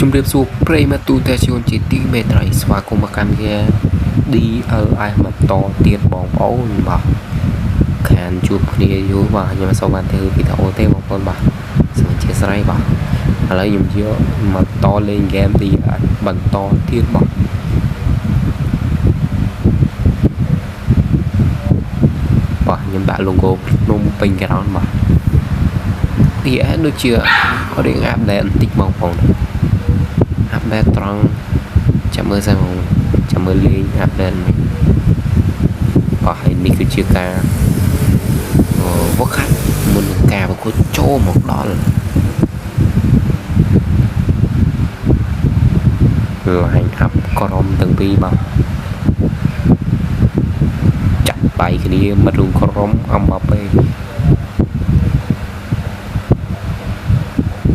ជំរាបសួរប្រិយមិត្តទូទាំងជនជាទីមេត្រីស្វាគមន៍មកកាន់វា DLI បន្តទៀតបងប្អូនបាទខានជួបគ្នាយូរបាទខ្ញុំសូមបានធ្វើវីដេអូទេបងប្អូនបាទសូមអធិស្ឋានបាទឥឡូវខ្ញុំយកមកតលេងហ្គេម DLI បន្តទៀតបាទខ្ញុំដាក់ logo ភ្នំពេញ ground បាទ DLI ដូចជារៀងអាប់ដេតបន្តិចបងប្អូនអាប់ដេតត្រង់ចាំមើលសិនបងចាំមើលលេងអាប់ដេតមិនបាទហើយនេះគឺជាការវឹកហាត់មុននឹងការប្រកួតចូលមកដល់line up ក្រុមទាំងពីរបាទចាក់ដៃគ្នាមិត្តរួមក្រុមអំបាប៉េ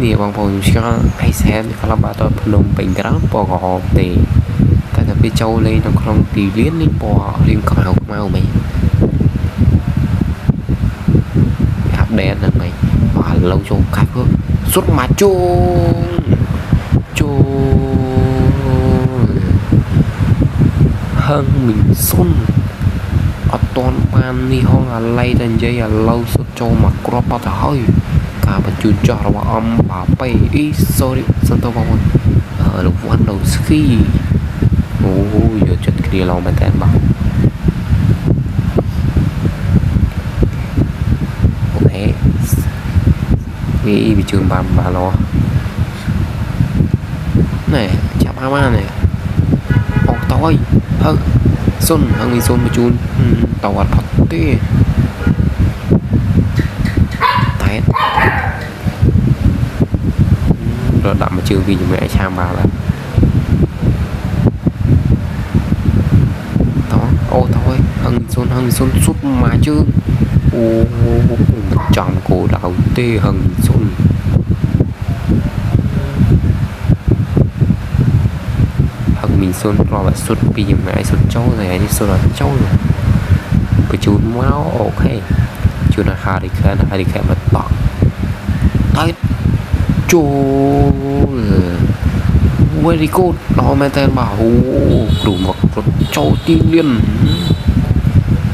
នេះបងប្អូនឆ្ងល់អីសែនក្លឹបបាល់ទាត់ភ្នំពេញ ground ពណ៌ក្រហមទេតែទៅពេលចូលលេងនៅក្នុងទីលាននេះពណ៌រៀងខ្មៅមែនអាប់ដេតហ្នឹងមែនបាទឥឡូវចូលកាត់សុទ្ធមកចូលហឹងមីងសុនអត់តន់បាននេះហងអាឡៃតែនិយាយឥឡូវសុទ្ធចូលមកគ្រាប់បាត់ទៅហើយការបញ្ជូនចោះរបស់អំបាប៉េsorry សិនទៅបងប្អូនលោកវ៉ាន់ដូស្គីអូយកចិត្តគ្នាឡងមែនតើបាទអូខេវាជឿនបានឡោណែចាប់បានណែអត់តយហើយសុនហឹងមានសុនបញ្ជូនតអត់ផុតទេរត់ដាក់មកជើងវាជាមួយឲ្យឆាមបាល់តអូតហើយហឹងសុនសុទ្ធមកជើងអូមិនចំគោដៅទេហឹងសុនហឹងមីសុនរាប់ឲ្យសុទ្ធពីជាមួយឲ្យសុទ្ធចូលតែនេះសុទ្ធអត់ចូលបញ្ជូនមកអូខេជូនឲ្យហារីខែនមកតក់តែចូល very good ដល់មែនតើបាទអូគ្រូមកចូលទីលាន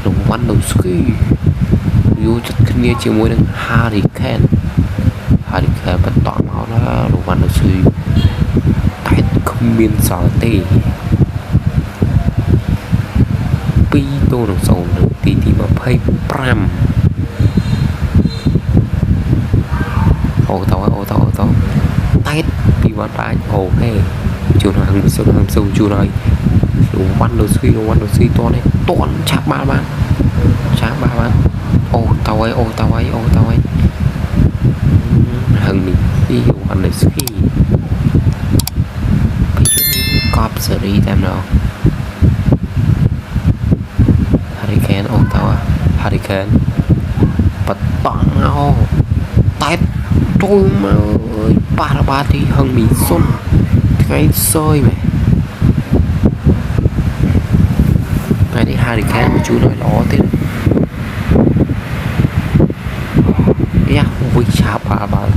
លោកវ៉ាន់ដូស្គីយូរចិត្តគ្នាជាមួយនឹង Harry Kane បន្តមកណាលោកវ៉ាន់ដូស្គីតែគ្មានសល់ទេ2-0នៅទី25អូតតែពីវ៉ាន់បាញ់អូខេជួនហឹងសុំជួនហើយលោកវ៉ាន់ដូស្គីតន់ឆាប់បាល់បានអូតហើយហឹងនេះលោកវ៉ាន់ដូស្គីកប់សេរីតែម្ដង Harry Kane អូតហើយ Harry Kane បតង់អូតែចូលមកប៉ះរបស់ទីហឹងមីសុនថ្ងៃសយមែនថ្ងៃនេះ Harry Kane មកជួយឲ្យល្អទៀតយ៉ាវិឆាបបាល់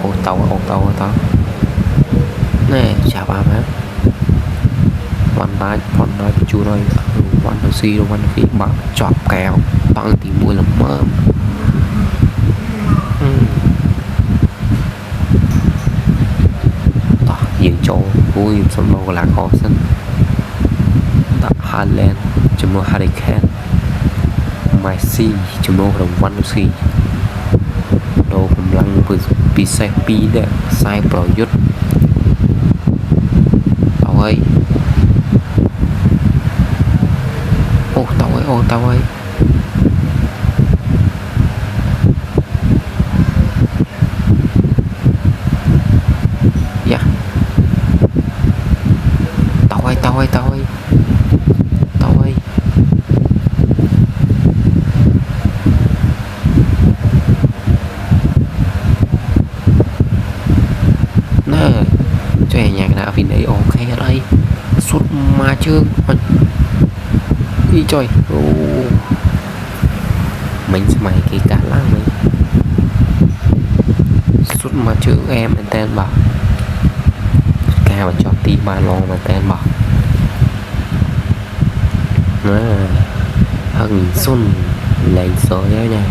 អូតណែឆាបបាល់មែនវ៉ាន់ដាច់បញ្ជូនឲ្យវ៉ាន់ដូស៊ីបាក់ជាប់កែវតង់ទី1ល្មមតោះយើងចូលសុំមកកន្លងខសិនដាក់ Haaland ជាមួយ Harry Kane Messi ជាមួយរង្វាន់ដូស៊ីដូរកម្លាំងពិសេស2ដែរខ្សែប្រយុទ្ធហើយអូតហើយយ៉ាតហើយណែជួយញ៉ាំកណ្ដាលវីដេអូខេអត់អីសុទ្ធមកជើងចុយអូមិញស្មៃគេកាត់ឡើងវិញ bỏ cao và cho tí ba lon mà tên bỏ hơn xuân lên số nhớ nha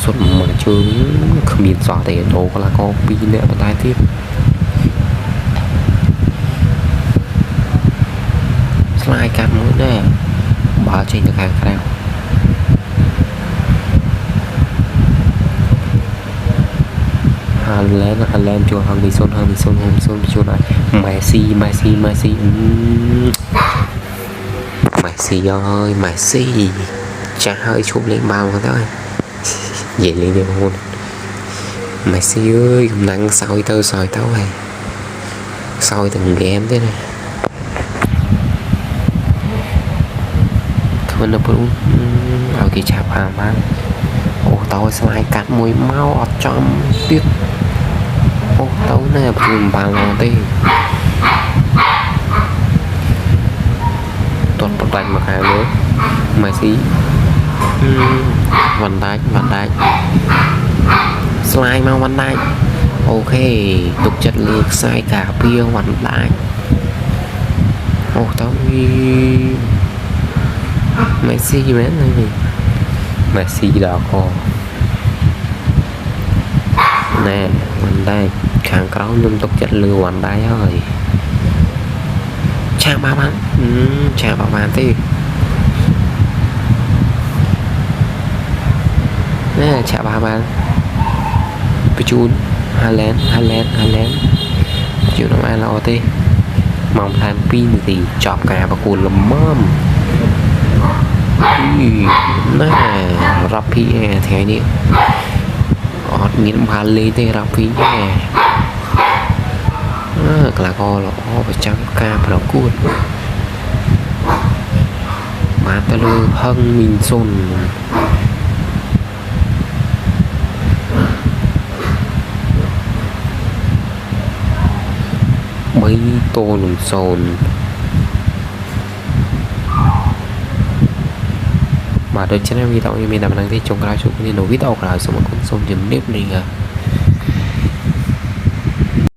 xuân mà chưa không biết rõ thì đồ là có pin nữa tái tiếp slide cắt mũi nè bỏ trên được hàng cao lên cho hơn bị xuân cho này Messi ơi Messi chả hơi chụp lên bao thôi vậy liền đi hôn Messi ơi nắng soi tao này soi từng game thế này thôi nó cũng ở cái chạp hàng mang ô tao slide cắt mùi máu ở trong tiếc ô tao này bùm bằng đi toàn một đánh một hàng nữa Messi Van Dijk slide mau Van Dijk ok tục chất lược sai cả bia Van Dijk ô tao Messi mến này Messi đó có nè Van Dijk kháng cáo nhưng tục chất lừa Van Dijk ơi chào ba bạn thì nè chào ba bạn Pichun Haaland chịu nó ai lo thế mong tham pin thì chọc cả và cuốn lầm mâm nè Rapi thế này ọt miếng ba lê tê Rapi nè là co là và trắng ca và nó cuốn mà ta lơ hân mình xôn mấy tô lùn xôn mà đôi chân em video như mình làm năng thì trông ra chụp nên đồ video là số một con xôn dùm nếp này à